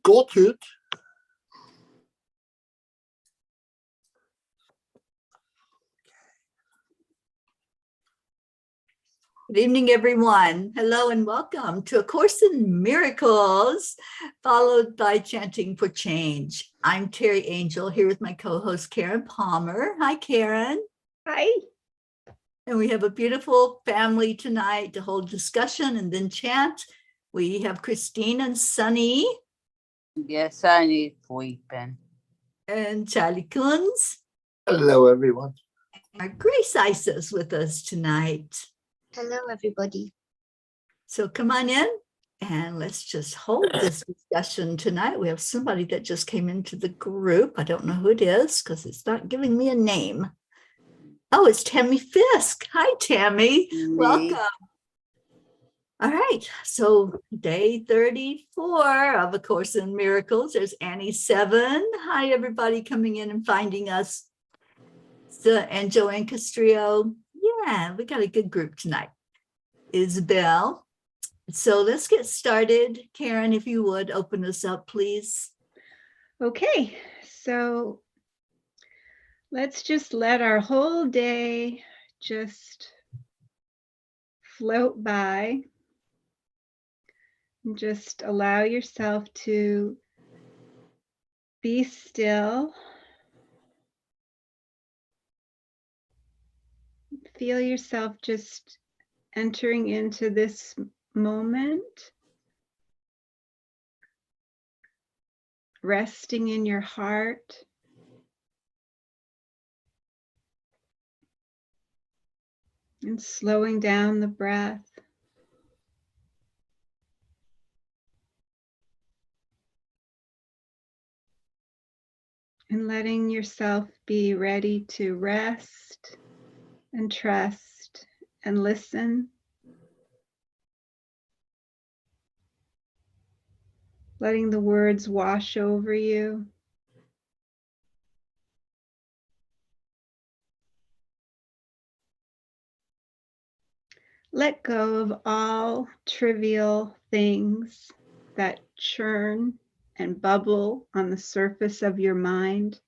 got it. Good evening, everyone. Hello and welcome to A Course in Miracles, followed by Chanting for Change. I'm Teri Angel here with my co-host Karen Palmer. Hi, Karen. Hi. And we have a beautiful family tonight to hold discussion and then chant. We have Christine and Sunny. Yes, I need sleeping. And Charlie Kunz. Hello, everyone. Our Grace Isis with us tonight. Hello, everybody. So come on in and let's just hold this discussion tonight. We have somebody that just came into the group. I don't know who it is because it's not giving me a name. Oh, it's Tammy Fisk. Hi, Tammy. Welcome. All right. So day 34 of A Course in Miracles. There's Annie 7. Hi, everybody coming in and finding us. So, and Joanne Castrillo. Yeah, we got a good group tonight. Isabel. So let's get started. Karen, if you would open us up, please. Okay, so let's just let our whole day just float by. And just allow yourself to be still. Feel yourself just entering into this moment, resting in your heart, and slowing down the breath. And letting yourself be ready to rest and trust and listen. Letting the words wash over you. Let go of all trivial things that churn and bubble on the surface of your mind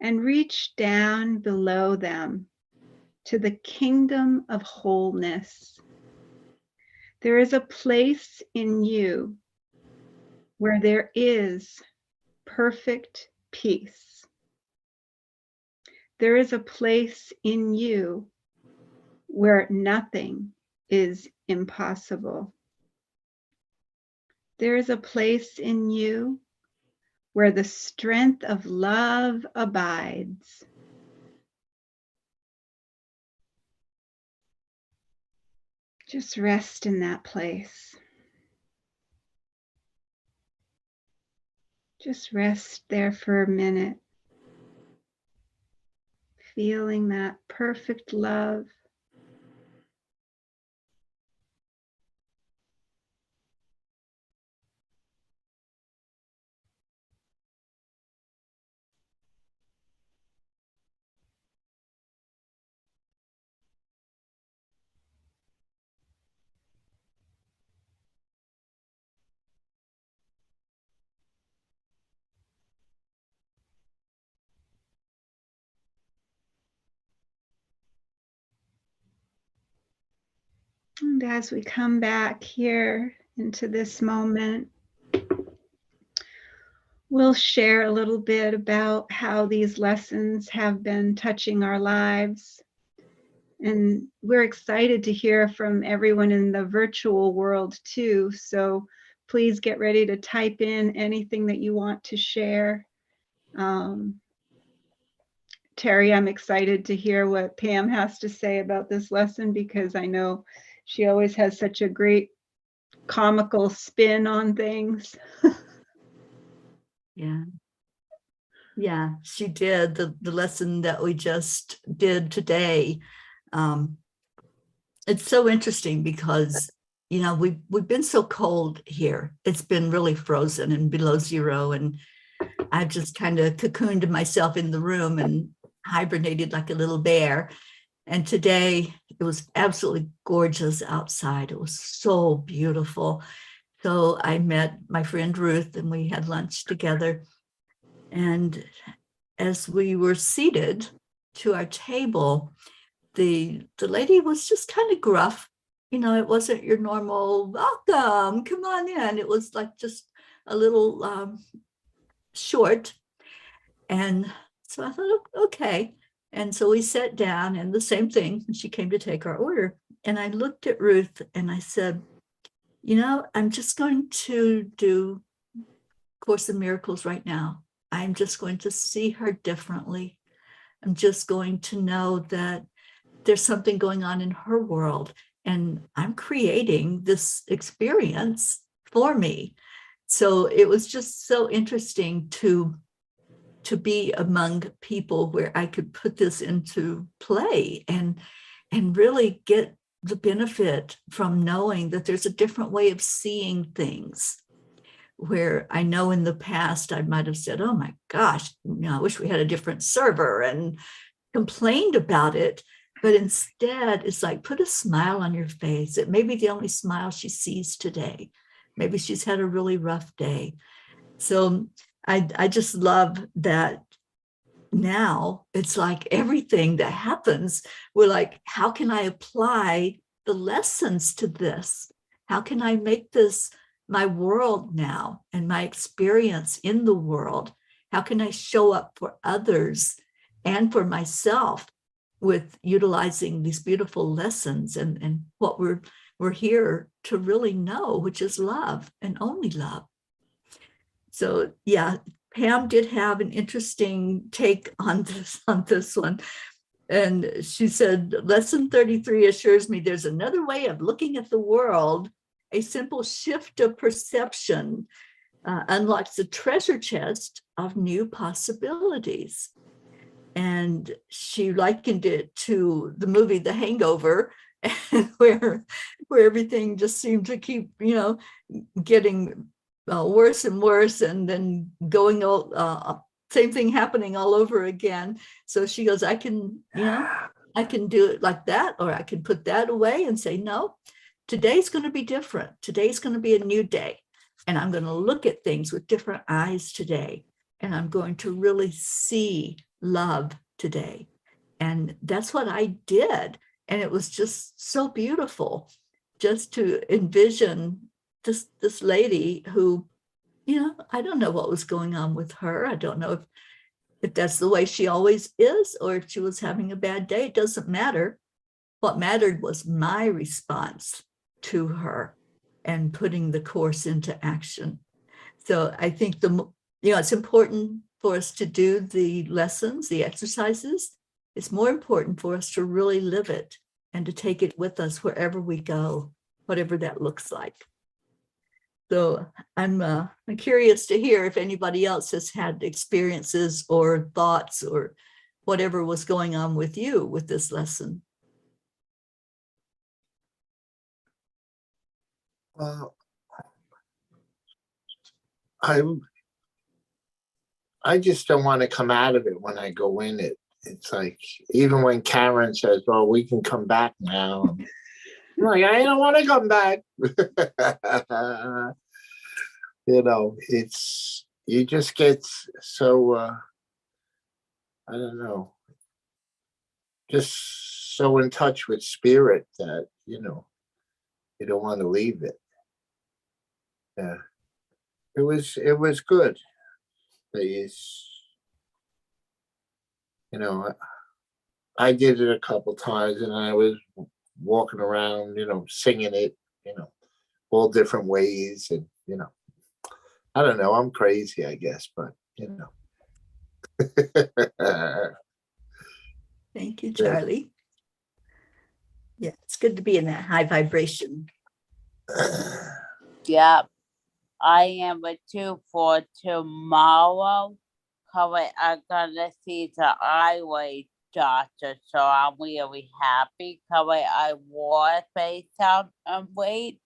and reach down below them to the kingdom of wholeness. There is a place in you where there is perfect peace. There is a place in you where nothing is impossible. There is a place in you where the strength of love abides. Just rest in that place. Just rest there for a minute, feeling that perfect love. And as we come back here into this moment, we'll share a little bit about how these lessons have been touching our lives. And we're excited to hear from everyone in the virtual world too. So please get ready to type in anything that you want to share. Teri, I'm excited to hear what Pam has to say about this lesson because I know she always has such a great comical spin on things. Yeah, she did. The lesson that we just did today. It's so interesting because, you know, we've been so cold here. It's been really frozen and below zero. And I've just kind of cocooned myself in the room and hibernated like a little bear. And today it was absolutely gorgeous outside. It was so beautiful. So I met my friend Ruth and we had lunch together. And as we were seated to our table, the lady was just kind of gruff. You know, it wasn't your normal welcome, come on in. It was like just a little short. And so I thought, okay. And so we sat down and the same thing, she came to take our order. And I looked at Ruth and I said, you know, I'm just going to do Course in Miracles right now. I'm just going to see her differently. I'm just going to know that there's something going on in her world and I'm creating this experience for me. So it was just so interesting to be among people where I could put this into play and really get the benefit from knowing that there's a different way of seeing things. Where I know in the past I might have said, oh my gosh, you know, I wish we had a different server and complained about it. But instead, it's like, put a smile on your face. It may be the only smile she sees today. Maybe she's had a really rough day. So I just love that now it's like everything that happens, we're like, how can I apply the lessons to this? How can I make this my world now and my experience in the world? How can I show up for others and for myself with utilizing these beautiful lessons and what we're here to really know, which is love and only love. So yeah, Pam did have an interesting take on this one. And she said, lesson 33 assures me there's another way of looking at the world. A simple shift of perception unlocks a treasure chest of new possibilities. And she likened it to the movie The Hangover, where everything just seemed to keep, you know, getting worse and worse, and then going same thing happening all over again. So she goes, I can do it like that, or I can put that away and say, no, today's going to be different. Today's going to be a new day. And I'm going to look at things with different eyes today. And I'm going to really see love today. And that's what I did. And it was just so beautiful just to envision this lady who, you know, I don't know what was going on with her. I don't know if that's the way she always is, or if she was having a bad day. It doesn't matter. What mattered was my response to her and putting the course into action. So I think it's important for us to do the lessons, the exercises. It's more important for us to really live it and to take it with us wherever we go, whatever that looks like. So I'm curious to hear if anybody else has had experiences or thoughts or whatever was going on with you with this lesson. Well, I just don't want to come out of it when I go in it. It's like, even when Karen says, well, we can come back now. I'm like, I don't want to come back. You know, you just get so, I don't know, just so in touch with spirit that, you know, you don't want to leave it. Yeah. It was good. You know, I did it a couple times and I was walking around, you know, singing it, you know, all different ways. And, you know, I don't know, I'm crazy, I guess, but, you know. Thank you, Charlie. Yeah, it's good to be in that high vibration. Yep. I am with you for tomorrow. I'm gonna see the eyeway doctor, so I'm really happy. I was based on weight,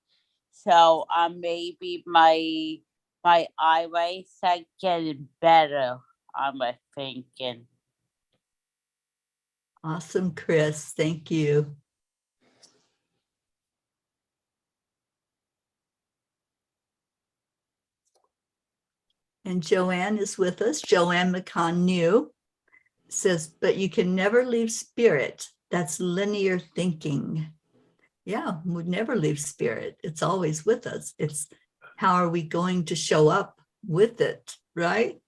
so maybe my eyeways are getting better. I'm thinking. Awesome, Chris. Thank you. And Joanne is with us. Joanne McCon New says, but you can never leave spirit. That's linear thinking. Yeah, we'd never leave spirit. It's always with us. It's how are we going to show up with it, right?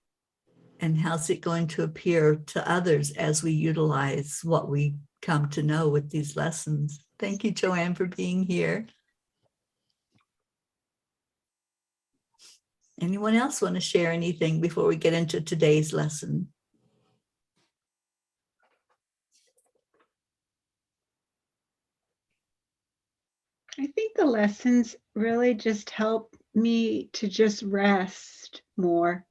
And how's it going to appear to others as we utilize what we come to know with these lessons? Thank you, Joanne, for being here. Anyone else want to share anything before we get into today's lesson? I think the lessons really just help me to just rest more.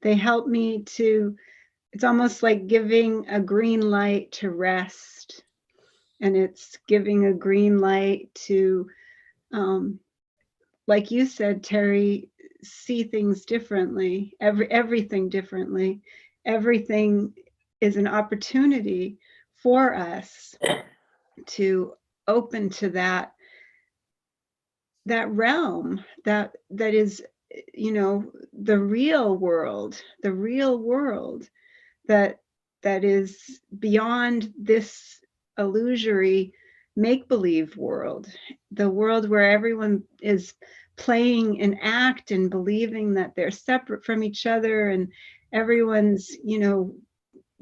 They help me to, it's almost like giving a green light to rest. And it's giving a green light to, like you said, Teri, see things differently, everything differently. Everything is an opportunity for us to open to that realm that is, you know, the real world that is beyond this illusory make-believe world, the world where everyone is playing an act and believing that they're separate from each other, and everyone's, you know,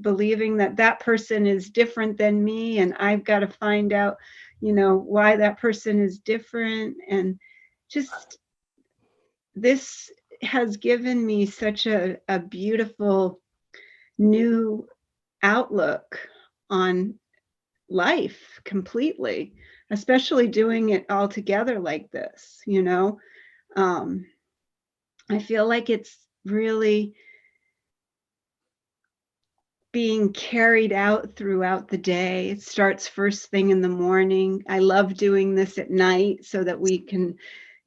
believing that that person is different than me, and I've got to find out, you know, why that person is different. And just this has given me such a beautiful new outlook on life completely, especially doing it all together like this, you know. I feel like it's really being carried out throughout the day. It starts first thing in the morning. I love doing this at night so that we can,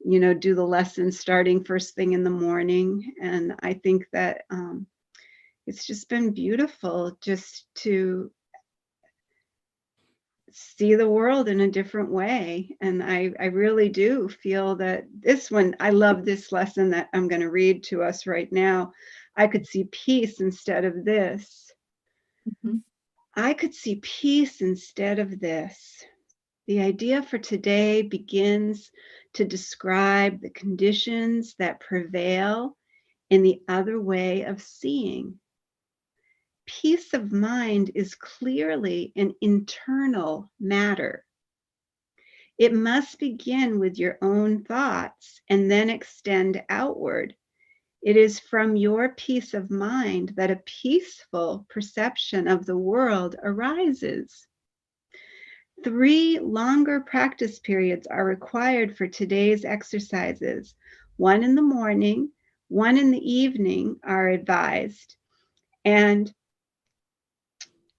you know, do the lesson starting first thing in the morning. And I think that it's just been beautiful just to see the world in a different way. And I really do feel that this one, I love this lesson that I'm going to read to us right now. I could see peace instead of this. Mm-hmm. I could see peace instead of this. The idea for today begins to describe the conditions that prevail in the other way of seeing. Peace of mind is clearly an internal matter. It must begin with your own thoughts and then extend outward. It is from your peace of mind that a peaceful perception of the world arises. 3 longer practice periods are required for today's exercises. 1 in the morning, 1 in the evening are advised, and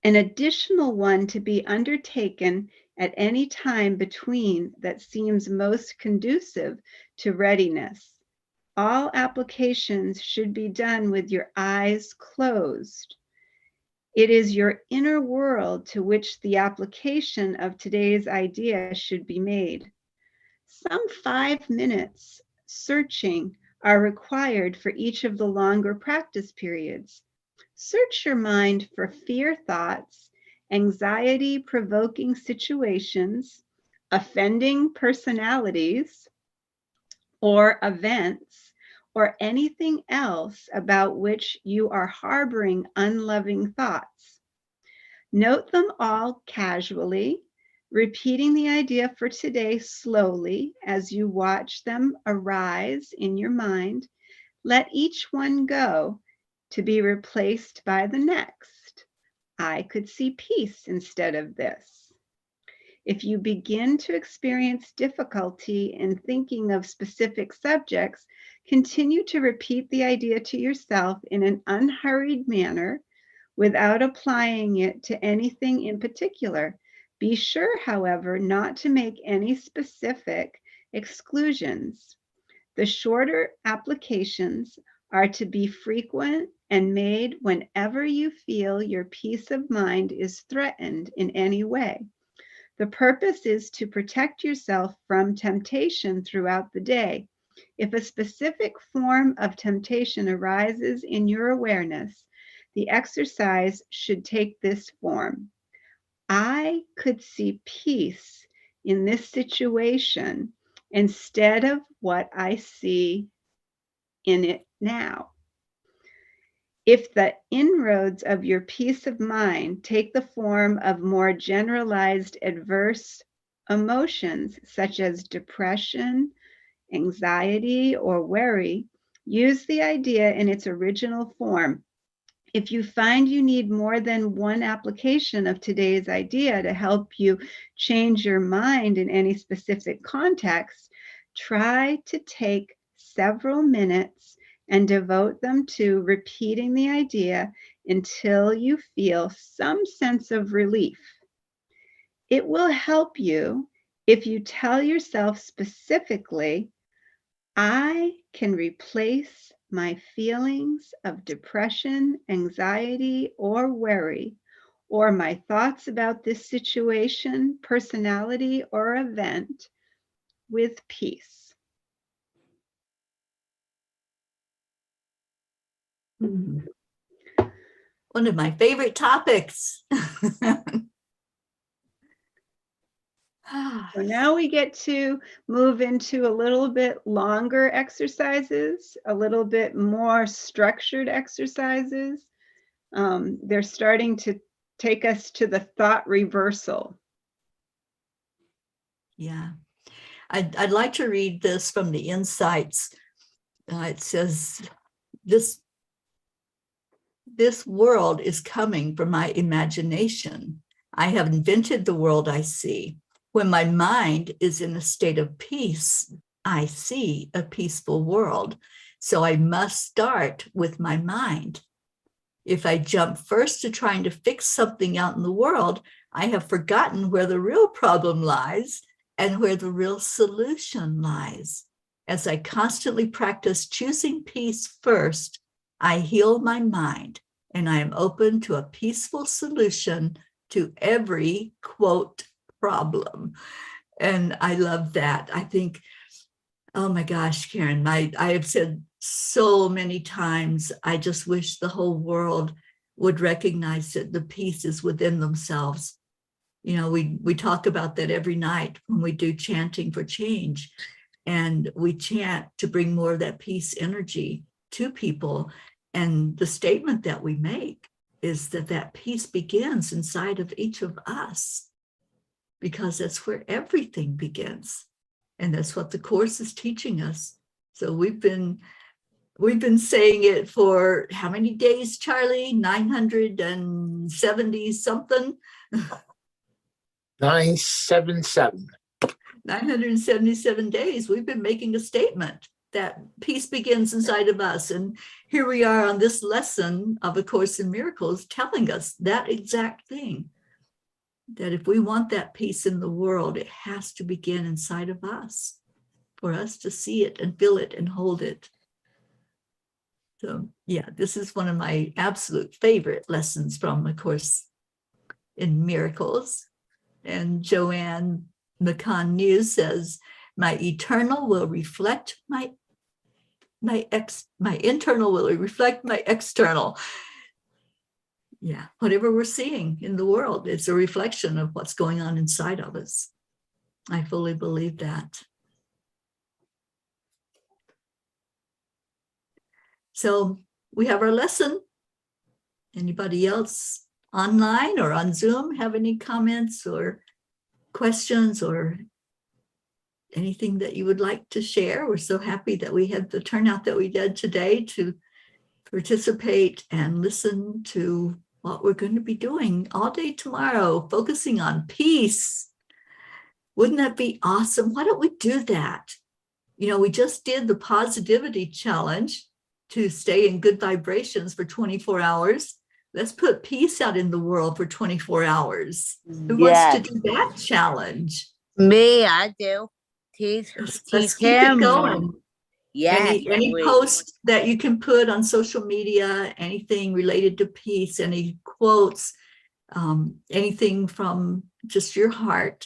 an additional one to be undertaken at any time between that seems most conducive to readiness. All applications should be done with your eyes closed. It is your inner world to which the application of today's idea should be made. Some 5 minutes searching are required for each of the longer practice periods. Search your mind for fear thoughts, anxiety-provoking situations, offending personalities, or events, or anything else about which you are harboring unloving thoughts. Note them all casually, repeating the idea for today slowly as you watch them arise in your mind. Let each one go to be replaced by the next. I could see peace instead of this. If you begin to experience difficulty in thinking of specific subjects, continue to repeat the idea to yourself in an unhurried manner without applying it to anything in particular. Be sure, however, not to make any specific exclusions. The shorter applications are to be frequent and made whenever you feel your peace of mind is threatened in any way. The purpose is to protect yourself from temptation throughout the day. If a specific form of temptation arises in your awareness, the exercise should take this form. I could see peace in this situation instead of what I see in it now. If the inroads of your peace of mind take the form of more generalized adverse emotions, such as depression, anxiety, or worry, use the idea in its original form. If you find you need more than one application of today's idea to help you change your mind in any specific context, try to take several minutes and devote them to repeating the idea until you feel some sense of relief. It will help you if you tell yourself specifically, I can replace my feelings of depression, anxiety, or worry, or my thoughts about this situation, personality, or event with peace. One of my favorite topics. So now we get to move into a little bit longer exercises, a little bit more structured exercises. They're starting to take us to the thought reversal. Yeah, I'd like to read this from the Insights. It says, this world is coming from my imagination. I have invented the world I see. When my mind is in a state of peace, I see a peaceful world. So I must start with my mind. If I jump first to trying to fix something out in the world, I have forgotten where the real problem lies and where the real solution lies. As I constantly practice choosing peace first, I heal my mind and I am open to a peaceful solution to every, quote, problem. And I love that. I think, oh my gosh, Karen, I have said so many times, I just wish the whole world would recognize that the peace is within themselves. You know, we talk about that every night when we do chanting for change, and we chant to bring more of that peace energy to people. And the statement that we make is that that peace begins inside of each of us, because that's where everything begins. And that's what the Course is teaching us. So we've been saying it for how many days, Charlie? 970 something? 977. 977 days. We've been making a statement that peace begins inside of us. And here we are on this lesson of A Course in Miracles telling us that exact thing. That if we want that peace in the world, it has to begin inside of us for us to see it and feel it and hold it. So yeah, this is one of my absolute favorite lessons from A Course in Miracles. And Joanne McCann News says, my internal will reflect my internal will reflect my external. Yeah, whatever we're seeing in the world, it's a reflection of what's going on inside of us. I fully believe that. So we have our lesson. Anybody else online or on Zoom have any comments or questions or anything that you would like to share? We're so happy that we had the turnout that we did today to participate and listen to what we're going to be doing all day tomorrow, focusing on peace. Wouldn't that be awesome? Why don't we do that? You know, we just did the positivity challenge to stay in good vibrations for 24 hours. Let's put peace out in the world for 24 hours. Who wants to do that challenge? Me, I do. Let's keep it going. Yes. Any post that you can put on social media, anything related to peace, any quotes, anything from just your heart,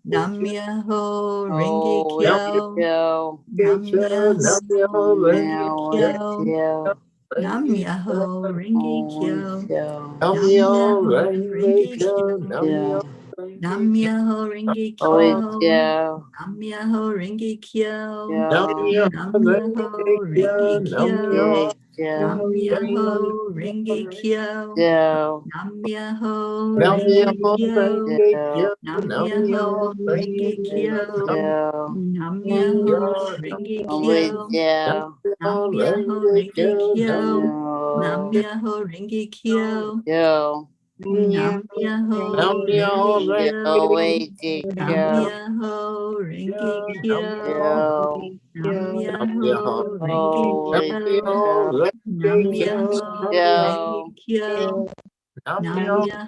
Nam Myoho Renge Oh, Kyo. Kyo. Nam Myoho Renge Now, Kyo. Kyo. Nam Myoho Renge Oh, Kyo. Kyo. Nam Myoho Renge Kyo. Kyo. Nam Myoho Renge Oh, Kyo. Kyo. Nam Myoho Renge Kyo. Kyo. Nam Myoho Renge Kyo. Yeah, Kyo. Nam Myoho Renge Kyo. Kyo. Nam Myoho Renge Kyo. Kyo. Nam Myoho Renge Kyo. Kyo. Nam Myoho Renge Oh, wait, Kyo. Kyo. Nam Myoho Renge Kyo. Nam No. Myoho Renge Kyo. Kyo. Nam Myoho Renge Kyo. Kyo, wait, Nam Kyo. Myoho Renge Kyo. Kyo. Nam Myoho Renge Oh, wait, Kyo. Kyo. Nam Myoho Renge Kyo. Kyo. Nam Myoho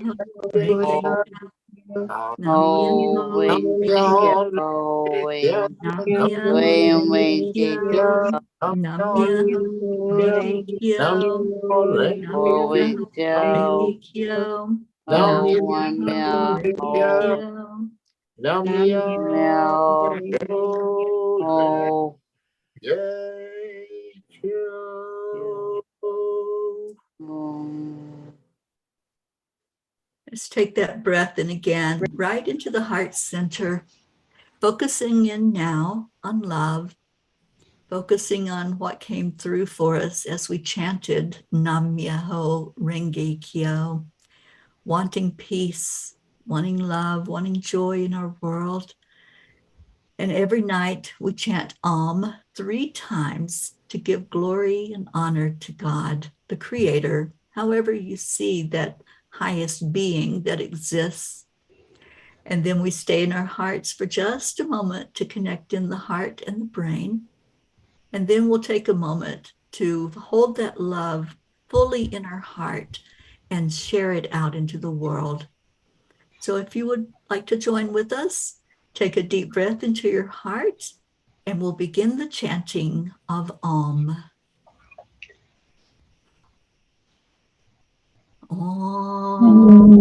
Renge Oh, Kyo. Nam oh, Myoho wait, Renge Kyo. Wait, Nam Myoho wait, Renge wait, Kyo. Kyo. Nam Myoho Renge Kyo. Nam Oh, wait, Myoho Kyo. Renge Kyo. Nam Oh, one Myoho meow. Renge Kyo. Meow. Oh, oh. Let's take that breath in again, right into the heart center, focusing in now on love, focusing on what came through for us as we chanted Nam Myoho Renge Kyo, wanting peace, wanting love, wanting joy in our world. And every night we chant Om 3 times to give glory and honor to God, the Creator, however you see that highest being that exists. And then we stay in our hearts for just a moment to connect in the heart and the brain. And then we'll take a moment to hold that love fully in our heart and share it out into the world. So if you would like to join with us, take a deep breath into your heart, and we'll begin the chanting of Om. Om.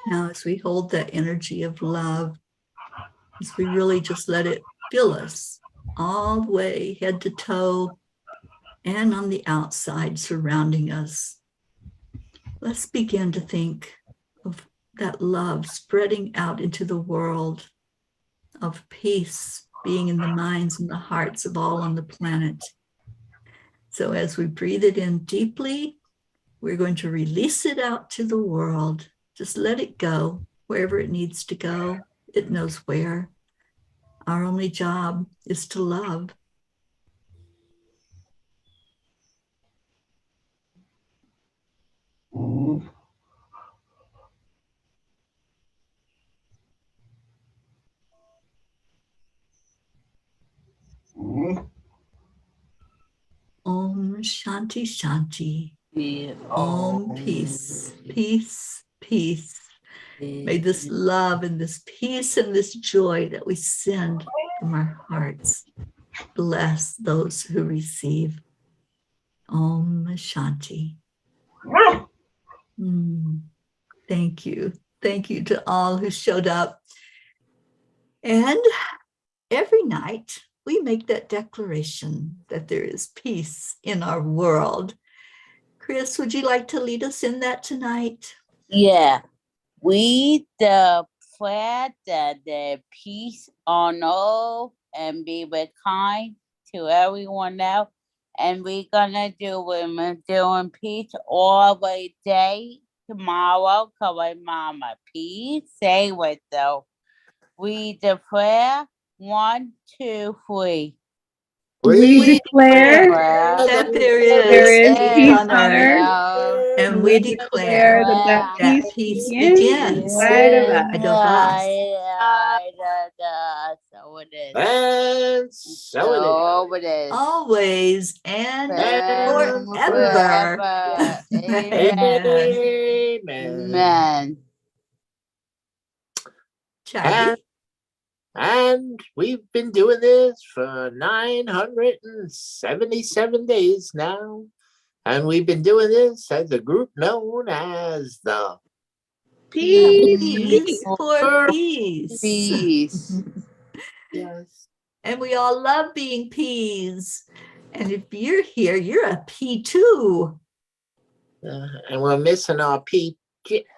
Now, as we hold that energy of love, as we really just let it fill us all the way head to toe and on the outside surrounding us, let's begin to think of that love spreading out into the world, of peace being in the minds and the hearts of all on the planet. So as we breathe it in deeply, we're going to release it out to the world. Just let it go wherever it needs to go. It knows where. Our only job is to love. Om Shanti Shanti. Om peace, peace, peace. May this love and this peace and this joy that we send from our hearts bless those who receive. Om Shanti. Thank you. Thank you to all who showed up. And every night we make that declaration that there is peace in our world. Chris, would you like to lead us in that tonight? Yeah. We declare that the peace on all and be with kind to everyone else. And we're gonna do women doing peace all the day tomorrow. Cause my mama peace. Say with though. We declare 1, 2, 3. We declare that there there is is peace on on earth, earth. and we declare that that peace peace begins begins inside of us. So it is. And so it is. Always and And forever. Amen. Amen. Amen. Charlie? And we've been doing this for 977 days now. And we've been doing this as a group known as the Peace for peace. Peace. Yes. And we all love being peas. And if you're here, you're a pea too. And we're missing our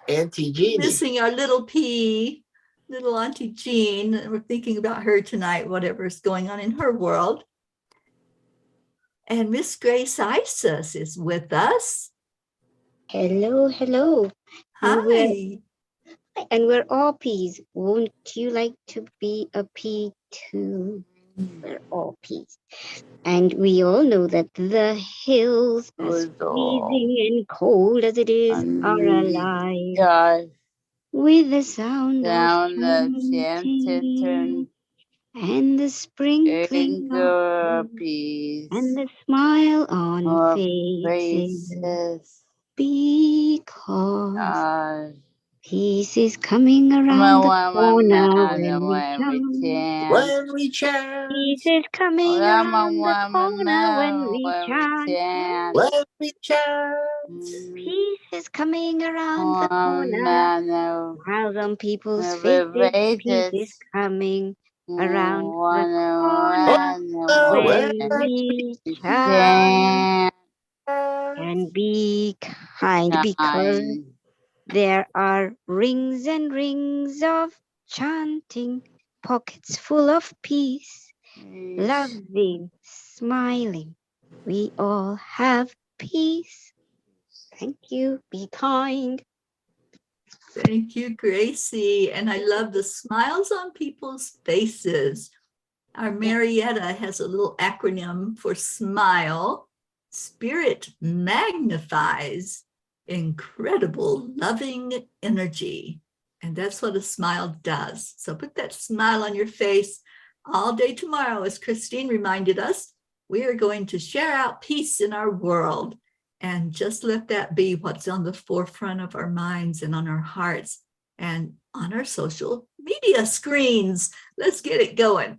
Auntie Jeannie. Missing our little pea, little Auntie Jean. We're thinking about her tonight, whatever's going on in her world. And Miss Grace Isis is with us. Hello, hello. Hi. And we're all peas. Won't you like to be a pea too? We're all peas. And we all know that the hills, as freezing and cold as it is, are alive. God. With the sound of chanting. and the sprinkling of peace. and the smile on faces. Because peace is coming around the corner when we chant. Peace is coming around the corner when we chant. When we chant. Peace is coming around the corner. While on people's faces, peace is coming around the corner when we chant. And be kind, because there are rings and rings of chanting, pockets full of peace, loving, smiling. We all have peace. Thank you. Be kind. Thank you, Gracie. And I love the smiles on people's faces. Our Marietta has a little acronym for SMILE. Spirit magnifies incredible loving energy. And that's what a smile does. So put that smile on your face all day tomorrow. As Christine reminded us, we are going to share out peace in our world. And just let that be what's on the forefront of our minds and on our hearts and on our social media screens. Let's get it going.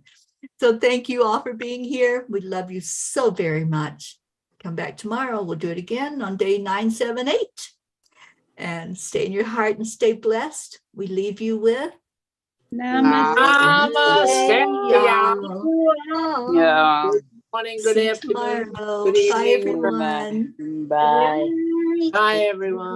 So thank you all for being here. We love you so very much. Come back tomorrow. We'll do it again on day 978. And stay in your heart and stay blessed. We leave you with Namaste. Yeah. Good morning, good See you afternoon, tomorrow. good Bye, evening. everyone. Bye. Bye, everyone.